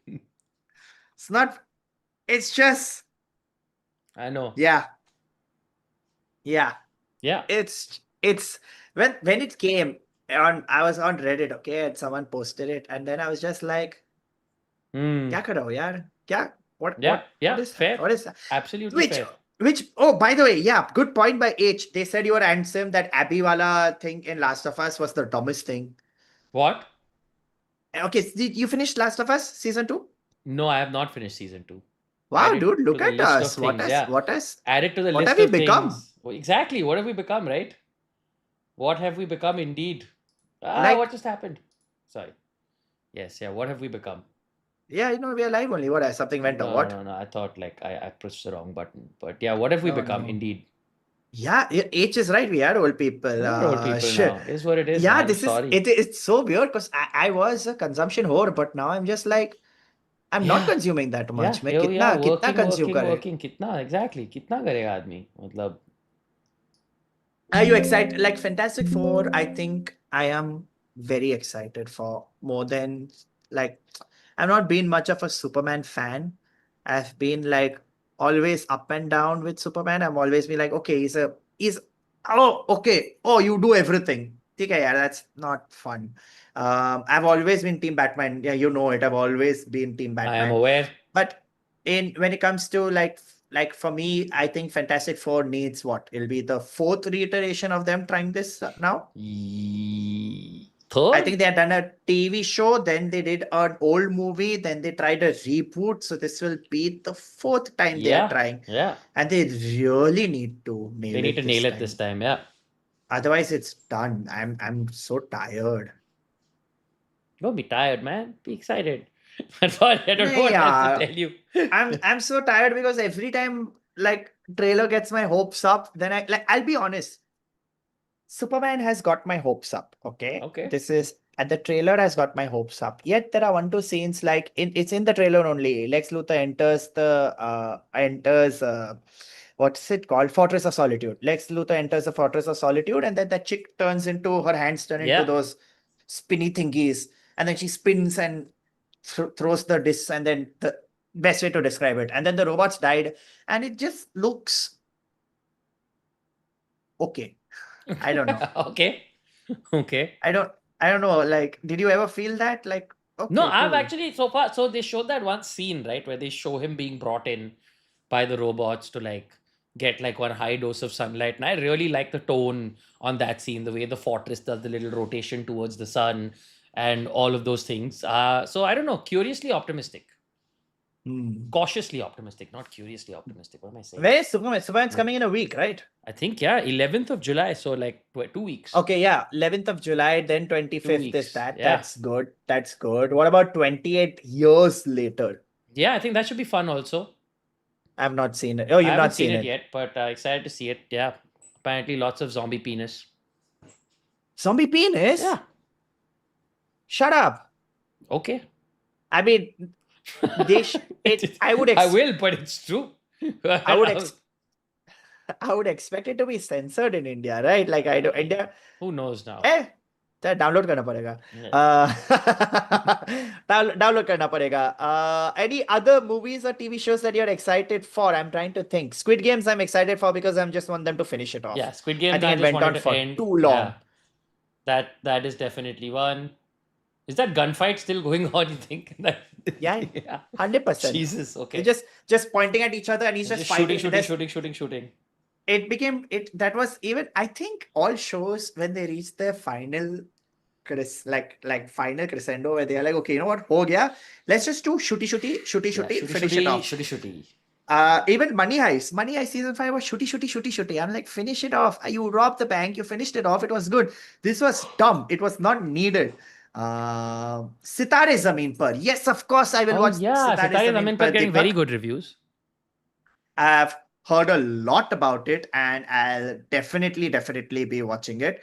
It's not. It's just. I know. Yeah. It's when it came on. I was on Reddit, okay, and someone posted it, and then I was just like, "Kya karo, yaar? Kya? What? Yeah. What is fair. What is that? Absolutely fair. Which? Oh, by the way, yeah, good point by H. They said you were handsome. That Abby wala thing in Last of Us was the dumbest thing. What? Okay, did you finish Last of Us season 2? No, I have not finished season 2. Wow, dude, look at us. What added to the list have we of become? things. Well, exactly. What have we become, right? What have we become indeed? What just happened? Sorry. Yes, yeah. What have we become? Yeah, we are live only. What? Something went on. What? No. I thought like I pushed the wrong button. But yeah, what have we become indeed? Yeah, H is right. We are old people. We're old people shit. now. Is what it is. Yeah, man. It's so weird because I was a consumption whore, but now I'm just like, I'm not consuming that much. Yeah, कितना consume करे? working. कितना exactly? कितना करेगा आदमी? मतलब. Are you excited? Like Fantastic Four, I think I am very excited for more than like I've not been much of a Superman fan. I've been like always up and down with Superman. I've always been like, okay, he's oh okay. Oh, you do everything. Okay, yeah, that's not fun. I've always been Team Batman. Yeah, you know it. I've always been Team I am Batman. aware. But in when it comes to like for me, I think Fantastic Four needs what? It'll be the fourth reiteration of them trying this now. I Third? think they had done a TV show, then they did an old movie, then they tried a reboot. So this will be the fourth time they are Yeah. trying. Yeah. And they really need to They nail need it to this nail it this time. time. Yeah. Otherwise, it's done. I'm so tired. Don't be tired, man. Be excited. But sorry, I don't know what else to Yeah, tell you. I'm so tired because every time like trailer gets my hopes up, then I'll be honest. Superman has got my hopes up. Okay. Okay. This is and the trailer has got my hopes up. Yet there are one, two scenes like it's in the trailer only. Lex Luthor enters what's it called? Fortress of Solitude. Lex Luthor enters the Fortress of Solitude, and then that chick turns into her hands turn into Yeah. those spinny thingies, and then she spins and throws the discs, and then the best way to describe it. And then the robots died, and it just looks okay. I don't know. Okay. Okay. I don't I don't know. Like, did you ever feel that? Like, No, okay, I've cool. actually so far. So they showed that one scene, right, where they show him being brought in by the robots to like get like one high dose of sunlight. And I really like the tone on that scene, the way the fortress does the little rotation towards the sun and all of those things. So I don't know, curiously optimistic. Hmm. Cautiously optimistic, not curiously optimistic. What am I saying? Where is Superman? Superman's Yeah. coming in a week, right? I think, yeah, 11th of July. So like 2 weeks. Okay, yeah. 11th of July, then 2 25th is weeks. that. Yeah. That's good. That's good. What about 28 years later? Yeah, I think that should be fun also. I've not seen it. Oh, I you've haven't not seen seen it it. yet, but excited to see it. Yeah. Apparently lots of zombie penis. Zombie penis? Yeah. Shut up. Okay. I mean, I would I will, but it's true. I would I would expect it to be censored in India, right? Like I do India. Who knows now? Eh, download करना पड़ेगा download करना पड़ेगा any other movies or TV shows that you're excited for? I'm trying to think. Squid Games I'm excited for because I just want them to finish it off. Yeah, Squid I Games, think I it just went wanted on to for end. too long. Yeah. That is definitely one. Is that gunfight still going on, you think? Yeah, Yeah. 100%. Jesus, okay. They're just pointing at each other and he's just fighting. Shooting. It became it that was even I think all shows when they reach their final final crescendo where they are like, okay, you know what, ho gaya, let's just do shooty, finish it off. Shooty. Even Money Heist season 5 was shooty. I'm like, finish it off. You robbed the bank, you finished it off, it was good. This was dumb, it was not needed. Sitare Zameen Par, yes, of course I will Oh watch yeah, Sitare Sitare Zameen Zameen Par Par, getting very Deepak. good reviews. I've heard a lot about it and I'll definitely be watching it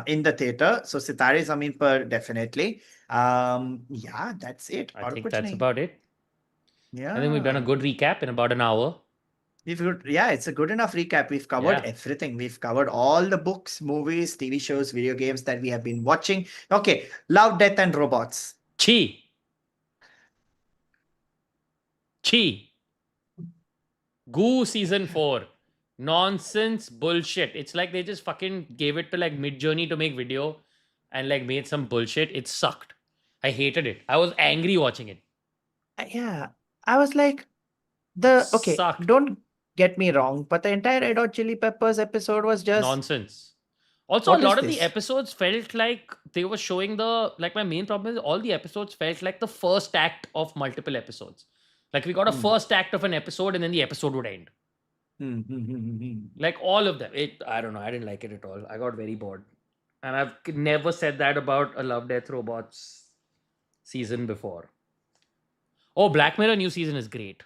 in the theater. So Sitare Zameen Par definitely. Yeah, that's it. I Aur think kuch that's nahi. about it. Yeah. I think we've done a good recap in about an hour. Yeah, it's a good enough recap. We've covered Yeah. everything. We've covered all the books, movies, TV shows, video games that we have been watching. Okay, Love, Death, and Robots. Chi. Goo season 4. Nonsense bullshit. It's like they just fucking gave it to like Mid-Journey to make video and like made some bullshit. It sucked. I hated it. I was angry watching it. Yeah, I was like, okay, Sucked. don't get me wrong, but the entire Red Hot Chili Peppers episode was just Nonsense. Also, a what is lot of the this? episodes felt like they were showing like my main problem is all the episodes felt like the first act of multiple episodes. Like we got a first act of an episode and then the episode would end. Like all of them. I don't know. I didn't like it at all. I got very bored. And I've never said that about a Love, Death, Robots season before. Oh, Black Mirror new season is great.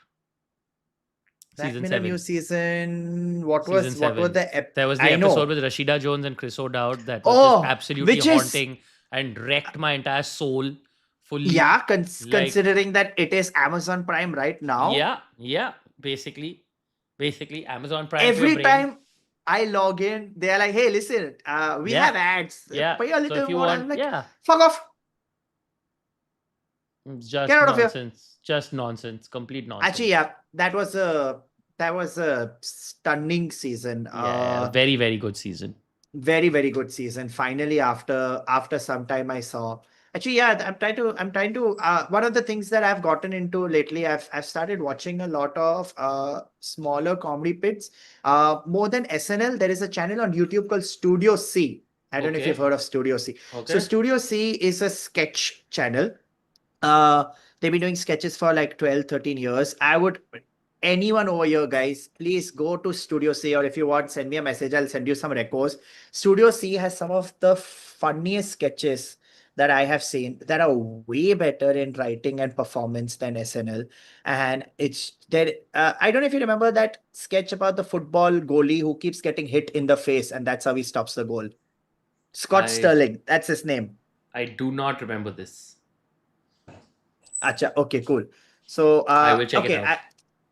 Black Season Mirror 7. new season. What Season was what were 7. the There was the I know. episode with Rashida Jones and Chris O'Dowd that was Oh, just absolutely which is- haunting and wrecked my entire soul fully. Yeah, Like- considering that it is Amazon Prime right now. Yeah. Basically Amazon Prime. for your Every brain. time I log in. They're like, hey, listen, we Yeah. have ads. Yeah. Pay a So if little you more. want, I'm like, yeah, fuck off. it's Get just out of here. nonsense. Just nonsense. Complete Actually, nonsense. yeah, that was a stunning season. Yeah. Very, very good season. Very, very good season. Finally, after some time, I saw. Actually, yeah, I'm trying to. One of the things that I've gotten into lately, I've started watching a lot of smaller comedy pits. More than SNL, there is a channel on YouTube called Studio C. I don't know if you've Okay. heard of Studio C. So Okay. Studio C is a sketch channel. uh, they've been doing sketches for like 12, 13 years. I would, anyone over here, guys, please go to Studio C, or if you want, send me a message. I'll send you some recos. Studio C has some of the funniest sketches that I have seen that are way better in writing and performance than SNL. And it's there. I don't know if you remember that sketch about the football goalie who keeps getting hit in the face, and that's how he stops the goal. Scott I Sterling, that's his name. I do not remember this. Acha, okay, cool. So, I will check it okay, out.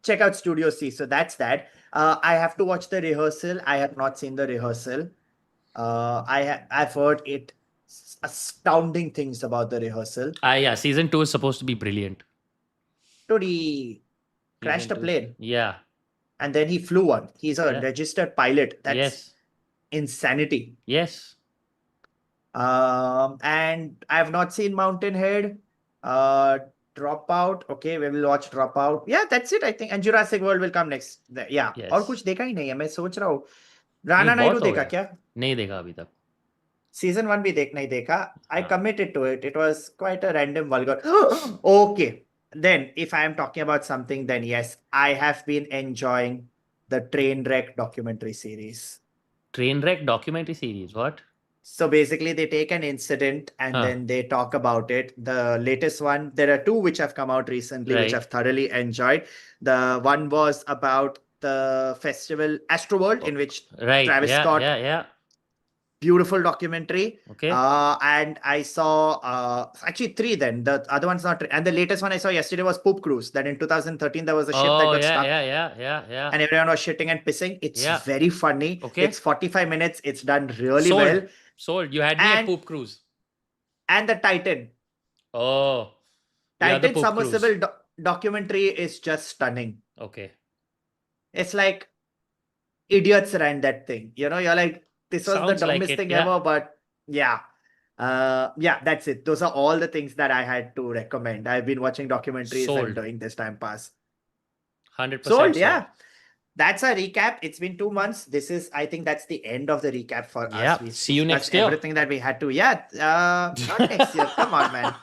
check out Studio C. So that's that. I have to watch the rehearsal. I have not seen the rehearsal. I've heard it astounding things about the rehearsal. Yeah, season 2 is supposed to be brilliant. Dude, he Season crashed a 2. plane Yeah. and then he flew one. He's a Yeah. registered pilot. That's Yes. insanity. Yes. And I have not seen Mountainhead. Uh, Dropout. Okay, we will watch Dropout. Yeah, that's it, I think. And Jurassic World will come next. Yeah. और Yes. कुछ देखा ही नहीं है. मैं सोच रहा हूँ. नहीं राणा नायडू बहुत हो देखा गया. क्या? नहीं देखा अभी तक. Season 1 भी नहीं देखा. I हाँ. committed to it. It was quite a random vulgar. Okay. Then, if I am talking about something, then yes, I have been enjoying the Trainwreck documentary series. Trainwreck documentary series. What? So basically, they take an incident and Huh. then they talk about it. The latest one, there are two which have come out recently, which Right. I've thoroughly enjoyed. The one was about the festival Astroworld, in which Right. Travis Yeah. Scott, Yeah. Yeah. beautiful documentary. Okay. And I saw actually three then. The other one's not, and the latest one I saw yesterday was Poop Cruise. That in 2013 there was a ship that Oh got yeah. stuck Yeah. Yeah. Yeah. Yeah. and everyone was shitting and pissing. It's Yeah. very funny. Okay. It's 45 minutes. It's done really Sold. well. Sold. You had me at And Poop Cruise. and the Titan. Oh. Yeah, the Titan Poop Cruise. submersible documentary is just stunning. Okay. It's like idiots ran that thing. You know, you're like, this was Sounds the like dumbest it, thing yeah. ever, but yeah. Yeah, that's it. Those are all the things that I had to recommend. I've been watching documentaries Sold. and doing this time pass. 100% Sold, yeah. That's a recap. It's been 2 months. I think that's the end of the recap for Yeah. us. See you next discussed year. everything that we had to. Yeah, not next year. Come on, man.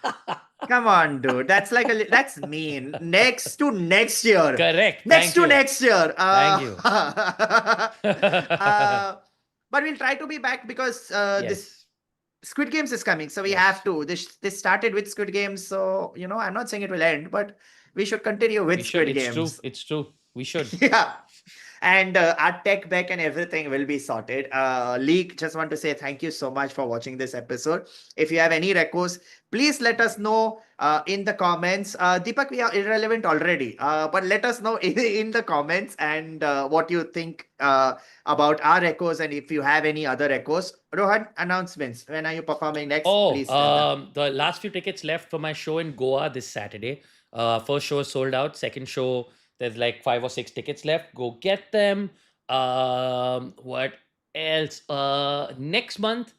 Come on, dude. That's like that's mean. Next to next year. Correct. Next Thank to you. next year. Thank you. But we'll try to be back because this Yes. Squid Games is coming, so we Yes. have to. This started with Squid Games, so I'm not saying it will end, but we should continue with We should. Squid It's true. Games. It's true. We should. Yeah. And our tech back and everything will be sorted. Leak, just want to say thank you so much for watching this episode. If you have any recos, please let us know in the comments. Deepak, we are irrelevant already, but let us know in the comments and what you think about our recos and if you have any other recos. Rohan, announcements. When are you performing next? Please tell them. The last few tickets left for my show in Goa this Saturday. First show is sold out. Second show, there's like 5 or 6 tickets left. Go get them. What else? Next month,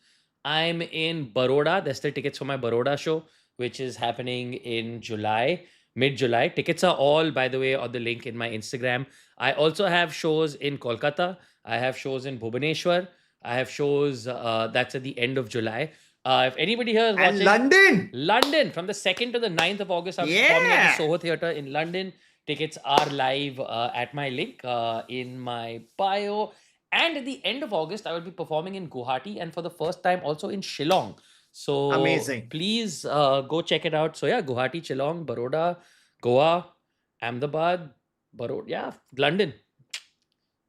I'm in Baroda. There's still tickets for my Baroda show, which is happening in July, mid-July. Tickets are all, by the way, on the link in my Instagram. I also have shows in Kolkata. I have shows in Bhubaneswar. I have shows that's at the end of July. If anybody here is And watching London. From the 2nd to the 9th of August, I'm performing at the Yeah. Soho Theatre in London. Tickets are live at my link in my bio. And at the end of August, I will be performing in Guwahati and for the first time also in Shillong. So Amazing. please go check it out. So yeah, Guwahati, Shillong, Baroda, Goa, Ahmedabad, Baroda, yeah, London.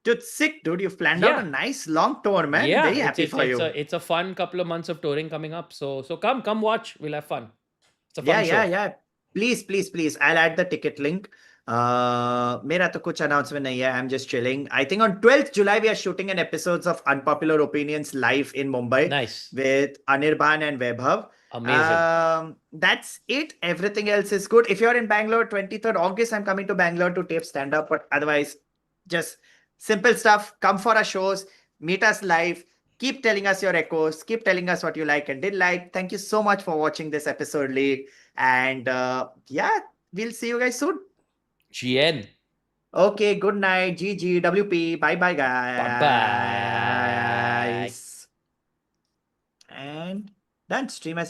Dude, sick, dude. You've planned out a nice long tour, man. Yeah, Very happy for you. It's a fun couple of months of touring coming up. So come watch. We'll have fun. It's a fun show. Yeah. Please. I'll add the ticket link. मेरा तो कुछ announcement नहीं है. I'm just chilling. I think on 12th July we are shooting an episodes of Unpopular Opinions live in Mumbai Nice. with Anirban and Vaibhav. Amazing. That's it. Everything else is good. If you're in Bangalore, 23rd August, I'm coming to Bangalore to tape stand up. But otherwise, just simple stuff. Come for our shows, meet us live. Keep telling us your echoes. Keep telling us what you like and didn't like. Thank you so much for watching this episode, Lee. And yeah, we'll see you guys soon. GN. Okay, good night. GG, WP. Bye bye, Bye bye. guys. And done. Stream has